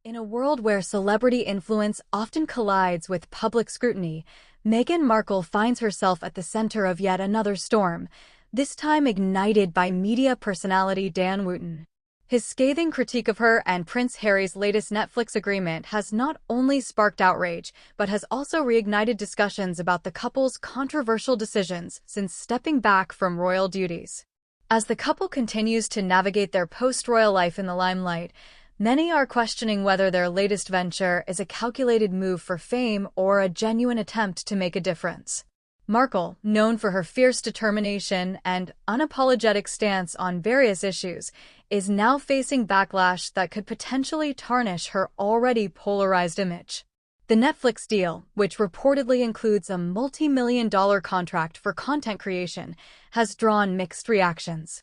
In a world where celebrity influence often collides with public scrutiny, Meghan Markle finds herself at the center of yet another storm, this time ignited by media personality Dan Wootton. His scathing critique of her and Prince Harry's latest Netflix agreement has not only sparked outrage, but has also reignited discussions about the couple's controversial decisions since stepping back from royal duties. As the couple continues to navigate their post-royal life in the limelight, many are questioning whether their latest venture is a calculated move for fame or a genuine attempt to make a difference. Markle, known for her fierce determination and unapologetic stance on various issues, is now facing backlash that could potentially tarnish her already polarized image. The Netflix deal, which reportedly includes a multi-million-dollar contract for content creation, has drawn mixed reactions.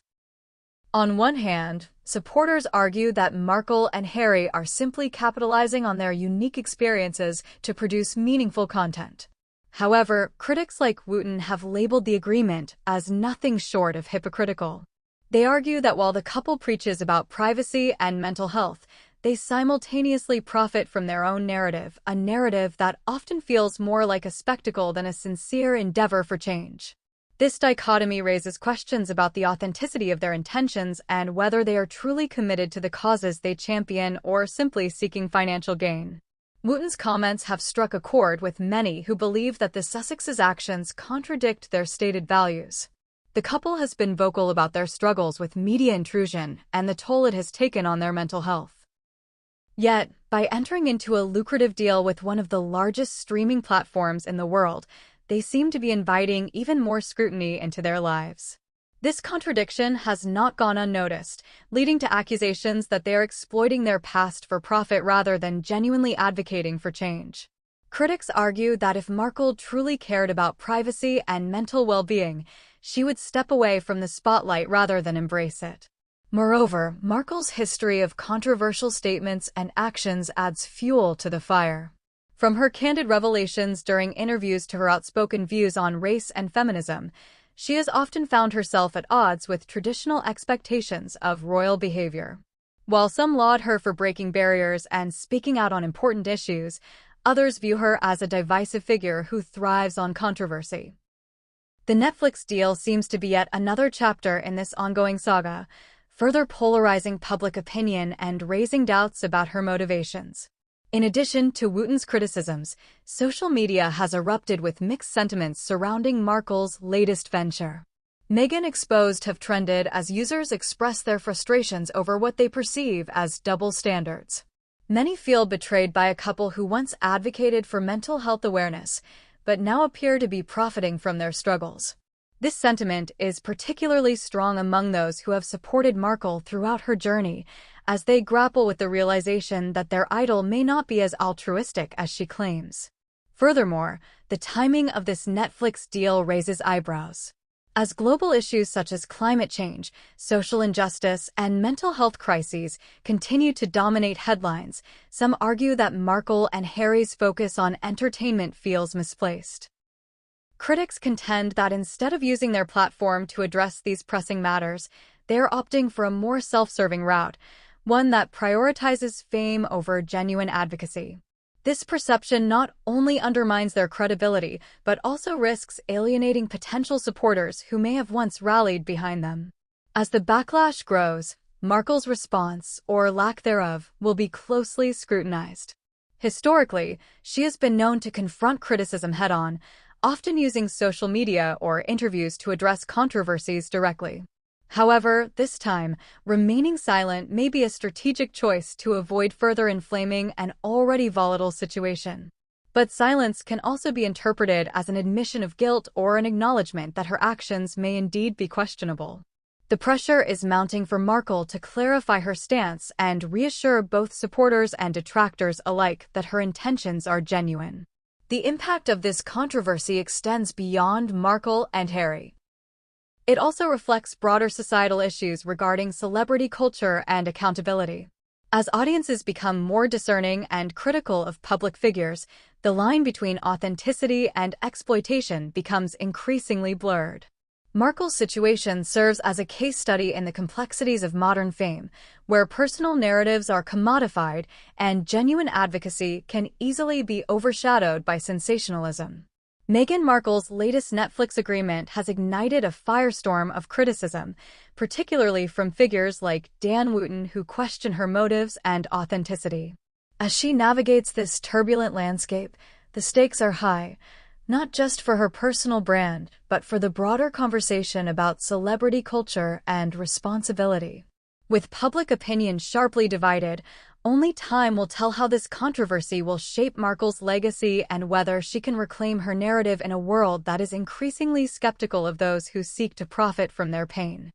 On one hand, supporters argue that Markle and Harry are simply capitalizing on their unique experiences to produce meaningful content. However, critics like Wootton have labeled the agreement as nothing short of hypocritical. They argue that while the couple preaches about privacy and mental health, they simultaneously profit from their own narrative, a narrative that often feels more like a spectacle than a sincere endeavor for change. This dichotomy raises questions about the authenticity of their intentions and whether they are truly committed to the causes they champion or simply seeking financial gain. Wootton's comments have struck a chord with many who believe that the Sussexes' actions contradict their stated values. The couple has been vocal about their struggles with media intrusion and the toll it has taken on their mental health. Yet, by entering into a lucrative deal with one of the largest streaming platforms in the world, they seem to be inviting even more scrutiny into their lives. This contradiction has not gone unnoticed, leading to accusations that they are exploiting their past for profit rather than genuinely advocating for change. Critics argue that if Markle truly cared about privacy and mental well-being, she would step away from the spotlight rather than embrace it. Moreover, Markle's history of controversial statements and actions adds fuel to the fire. From her candid revelations during interviews to her outspoken views on race and feminism, she has often found herself at odds with traditional expectations of royal behavior. While some laud her for breaking barriers and speaking out on important issues, others view her as a divisive figure who thrives on controversy. The Netflix deal seems to be yet another chapter in this ongoing saga, further polarizing public opinion and raising doubts about her motivations. In addition to Wootton's criticisms, social media has erupted with mixed sentiments surrounding Markle's latest venture. Meghan exposed have trended as users express their frustrations over what they perceive as double standards. Many feel betrayed by a couple who once advocated for mental health awareness, but now appear to be profiting from their struggles. This sentiment is particularly strong among those who have supported Markle throughout her journey, as they grapple with the realization that their idol may not be as altruistic as she claims. Furthermore, the timing of this Netflix deal raises eyebrows. As global issues such as climate change, social injustice, and mental health crises continue to dominate headlines, some argue that Markle and Harry's focus on entertainment feels misplaced. Critics contend that instead of using their platform to address these pressing matters, they are opting for a more self-serving route, one that prioritizes fame over genuine advocacy. This perception not only undermines their credibility, but also risks alienating potential supporters who may have once rallied behind them. As the backlash grows, Markle's response, or lack thereof, will be closely scrutinized. Historically, she has been known to confront criticism head-on, often using social media or interviews to address controversies directly. However, this time, remaining silent may be a strategic choice to avoid further inflaming an already volatile situation. But silence can also be interpreted as an admission of guilt or an acknowledgement that her actions may indeed be questionable. The pressure is mounting for Markle to clarify her stance and reassure both supporters and detractors alike that her intentions are genuine. The impact of this controversy extends beyond Markle and Harry. It also reflects broader societal issues regarding celebrity culture and accountability. As audiences become more discerning and critical of public figures, the line between authenticity and exploitation becomes increasingly blurred. Markle's situation serves as a case study in the complexities of modern fame, where personal narratives are commodified and genuine advocacy can easily be overshadowed by sensationalism. Meghan Markle's latest Netflix agreement has ignited a firestorm of criticism, particularly from figures like Dan Wootton who question her motives and authenticity. As she navigates this turbulent landscape, the stakes are high, not just for her personal brand, but for the broader conversation about celebrity culture and responsibility. With public opinion sharply divided, only time will tell how this controversy will shape Markle's legacy and whether she can reclaim her narrative in a world that is increasingly skeptical of those who seek to profit from their pain.